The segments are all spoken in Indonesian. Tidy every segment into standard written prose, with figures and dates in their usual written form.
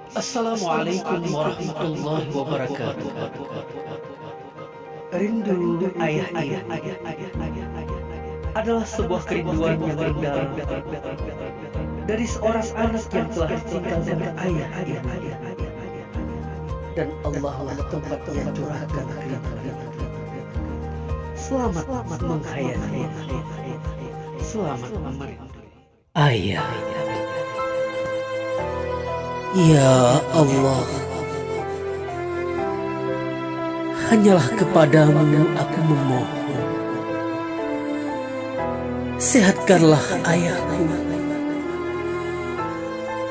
Assalamualaikum warahmatullahi wabarakatuh. Rindu ayah adalah sebuah kerinduan yang mendalam dari seorang anak yang telah ditinggalkan ayah. Dan Allah lah tempat yang curahkan kerinduan. Selamat menghayati, selamat merindu. Ayah, ya Allah, hanyalah kepadamu aku memohon. Sehatkanlah ayahku,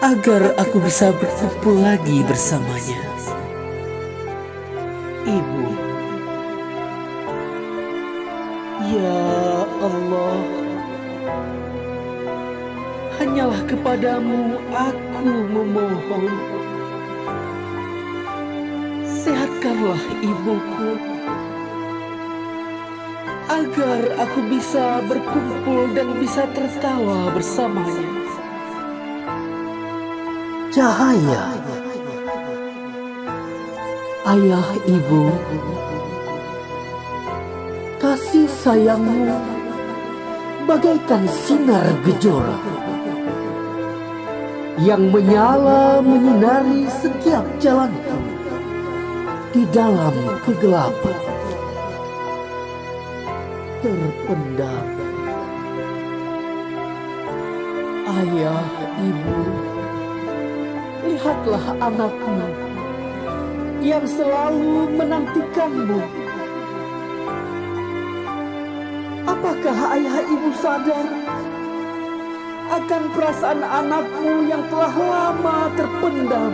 agar aku bisa berkumpul lagi bersamanya. Ibu, ya Allah, hanyalah kepadamu aku memohon. Sehatkanlah ibuku, agar aku bisa berkumpul dan bisa tertawa bersamanya. Cahaya, ayah ibu, kasih sayangmu bagaikan sinar gejora yang menyala menyinari setiap jalanku di dalam kegelapan. Terpendam, ayah ibu, lihatlah anakmu yang selalu menantikanmu. Apakah ayah ibu sadar akan perasaan anakmu yang telah lama terpendam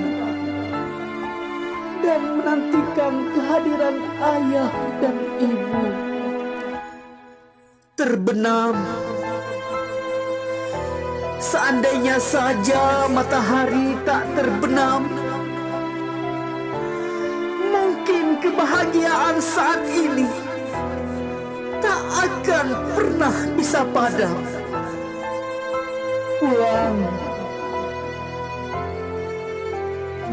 dan menantikan kehadiran ayah dan ibu? Terbenam, seandainya saja matahari tak terbenam, mungkin kebahagiaan saat ini tak akan pernah bisa padam. Pulang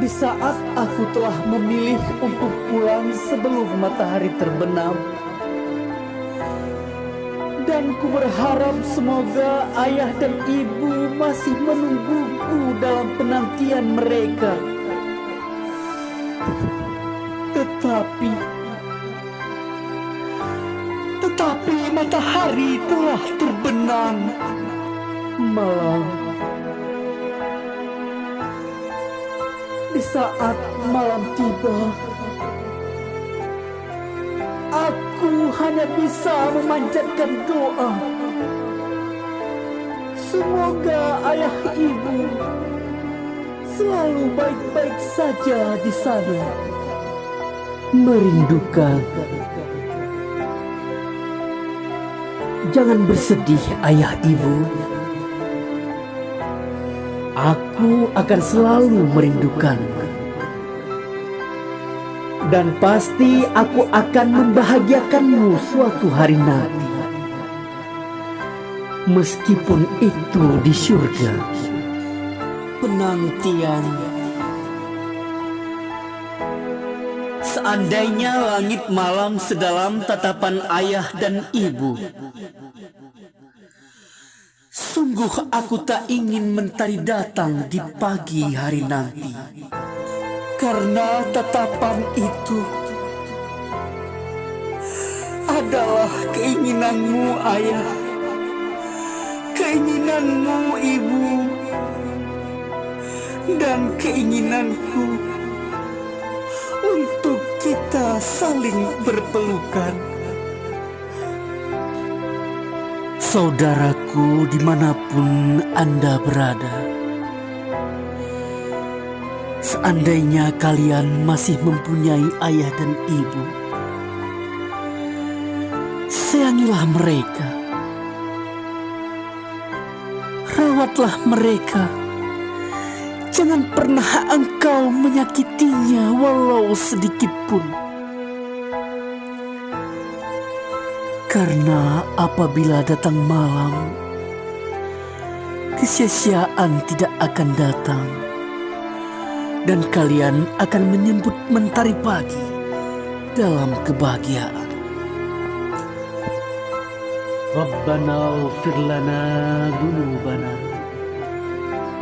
di saat aku telah memilih untuk pulang sebelum matahari terbenam. Dan ku berharap semoga ayah dan ibu masih menungguku dalam penantian mereka. Tetapi matahari telah terbenam. Malam, di saat malam tiba, aku hanya bisa memanjatkan doa. Semoga ayah ibu selalu baik-baik saja di sana. Merindukan. Jangan bersedih ayah ibu. Aku akan selalu merindukanmu. Dan pasti aku akan membahagiakanmu suatu hari nanti. Meskipun itu di surga. Penantian. Seandainya langit malam sedalam tatapan ayah dan ibu, sungguh aku tak ingin mentari datang di pagi hari nanti. Karena tatapan itu adalah keinginanmu ayah, keinginanmu ibu, dan keinginanku untuk kita saling berpelukan. Saudaraku dimanapun Anda berada, seandainya kalian masih mempunyai ayah dan ibu, sayangilah mereka, rawatlah mereka. Jangan pernah engkau menyakitinya walau sedikit pun. Karena apabila datang malam, kesia-siaan tidak akan datang. dan kalian akan menyambut mentari pagi dalam kebahagiaan. Rabbana ighfir lana dzunubana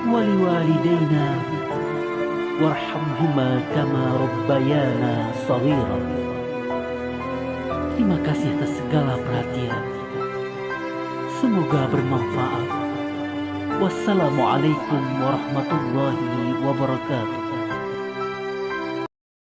wa liwalidayna warhamhuma kama rabbayana shaghira. Terima kasih atas segala perhatian. Semoga bermanfaat. Wassalamualaikum warahmatullahi wabarakatuh.